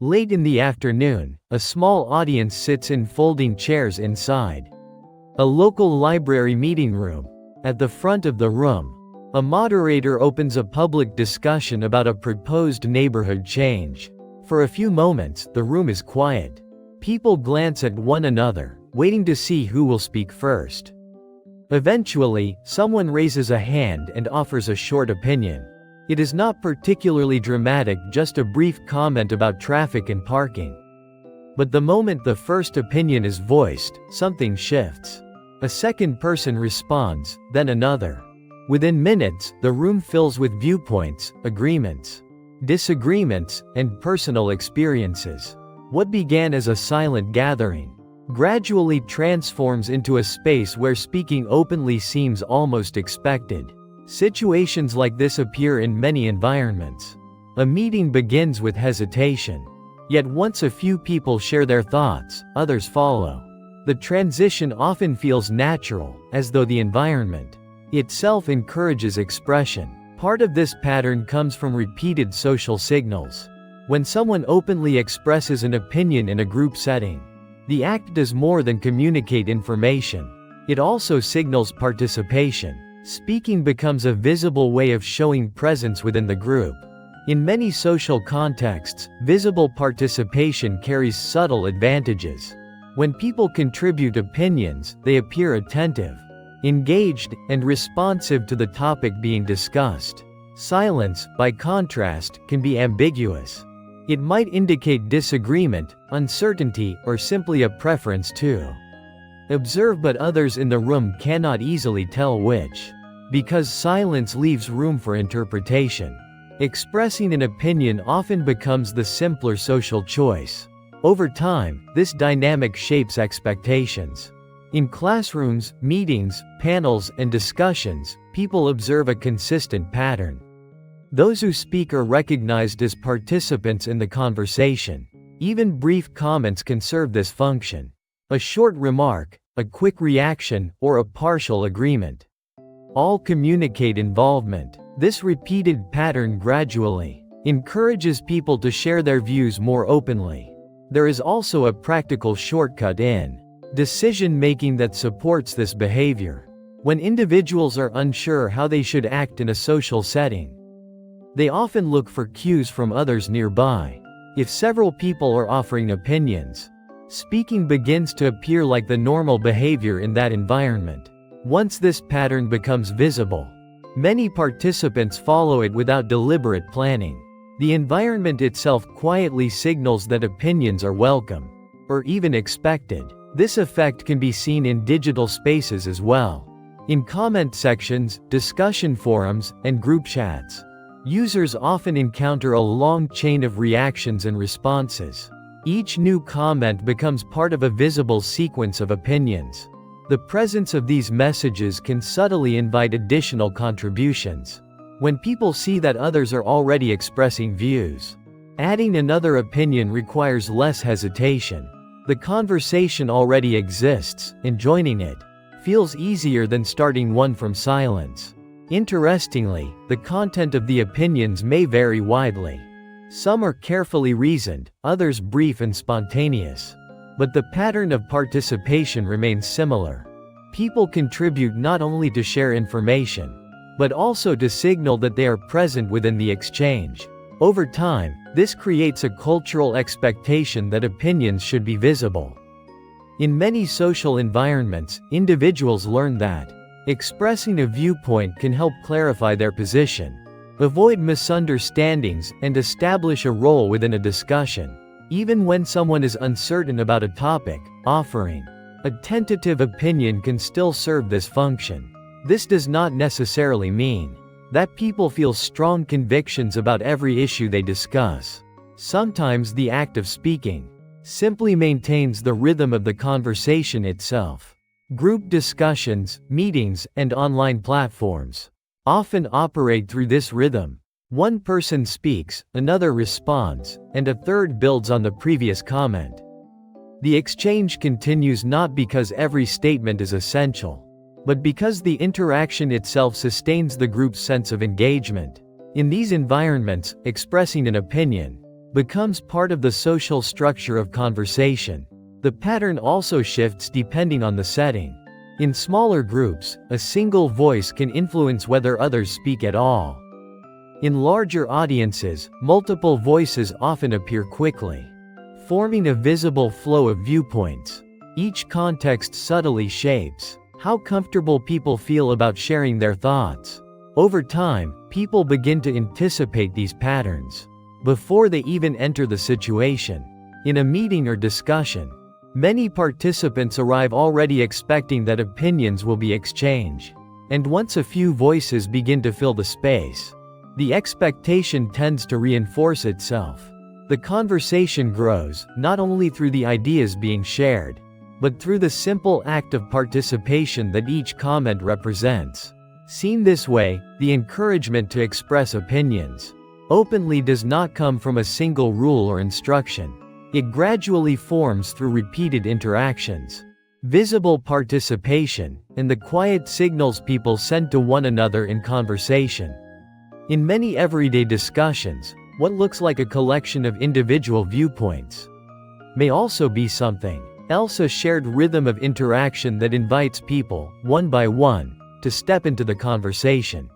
Late in the afternoon, a small audience sits in folding chairs inside a local library meeting room. At the front of the room, a moderator opens a public discussion about a proposed neighborhood change. For a few moments, the room is quiet. People glance at one another, waiting to see who will speak first. Eventually, someone raises a hand and offers a short opinion. It is not particularly dramatic, just a brief comment about traffic and parking. But the moment the first opinion is voiced, something shifts. A second person responds, then another. Within minutes, the room fills with viewpoints, agreements, disagreements, and personal experiences. What began as a silent gathering gradually transforms into a space where speaking openly seems almost expected. Situations like this appear in many environments. A meeting begins with hesitation. Yet once a few people share their thoughts, others follow. The transition often feels natural, as though the environment itself encourages expression. Part of this pattern comes from repeated social signals. When someone openly expresses an opinion in a group setting, the act does more than communicate information. It also signals participation. Speaking becomes a visible way of showing presence within the group. In many social contexts, visible participation carries subtle advantages. When people contribute opinions, they appear attentive, engaged, and responsive to the topic being discussed. Silence, by contrast, can be ambiguous. It might indicate disagreement, uncertainty, or simply a preference to observe, but others in the room cannot easily tell which. Because silence leaves room for interpretation. Expressing an opinion often becomes the simpler social choice. Over time, this dynamic shapes expectations. In classrooms, meetings, panels, and discussions, people observe a consistent pattern. Those who speak are recognized as participants in the conversation. Even brief comments can serve this function. A short remark, a quick reaction, or a partial agreement all communicate involvement. This repeated pattern gradually encourages people to share their views more openly. There is also a practical shortcut in decision-making that supports this behavior. When individuals are unsure how they should act in a social setting, they often look for cues from others nearby. If several people are offering opinions, speaking begins to appear like the normal behavior in that environment. Once this pattern becomes visible, many participants follow it without deliberate planning. The environment itself quietly signals that opinions are welcome, or even expected. This effect can be seen in digital spaces as well. In comment sections, discussion forums, and group chats, users often encounter a long chain of reactions and responses. Each new comment becomes part of a visible sequence of opinions. The presence of these messages can subtly invite additional contributions. When people see that others are already expressing views, adding another opinion requires less hesitation. The conversation already exists, and joining it feels easier than starting one from silence. Interestingly, the content of the opinions may vary widely. Some are carefully reasoned, others brief and spontaneous. But the pattern of participation remains similar. People contribute not only to share information, but also to signal that they are present within the exchange. Over time, this creates a cultural expectation that opinions should be visible. In many social environments, individuals learn that expressing a viewpoint can help clarify their position, avoid misunderstandings, and establish a role within a discussion. Even when someone is uncertain about a topic, offering a tentative opinion can still serve this function. This does not necessarily mean that people feel strong convictions about every issue they discuss. Sometimes the act of speaking simply maintains the rhythm of the conversation itself. Group discussions, meetings, and online platforms often operate through this rhythm. One person speaks, another responds, and a third builds on the previous comment. The exchange continues not because every statement is essential, but because the interaction itself sustains the group's sense of engagement. In these environments, expressing an opinion becomes part of the social structure of conversation. The pattern also shifts depending on the setting. In smaller groups, a single voice can influence whether others speak at all. In larger audiences, multiple voices often appear quickly, forming a visible flow of viewpoints. Each context subtly shapes how comfortable people feel about sharing their thoughts. Over time, people begin to anticipate these patterns before they even enter the situation. In a meeting or discussion, many participants arrive already expecting that opinions will be exchanged. And once a few voices begin to fill the space, the expectation tends to reinforce itself. The conversation grows, not only through the ideas being shared, but through the simple act of participation that each comment represents. Seen this way, the encouragement to express opinions openly does not come from a single rule or instruction. It gradually forms through repeated interactions, visible participation, and the quiet signals people send to one another in conversation. In many everyday discussions, what looks like a collection of individual viewpoints may also be something else, a shared rhythm of interaction that invites people, one by one, to step into the conversation.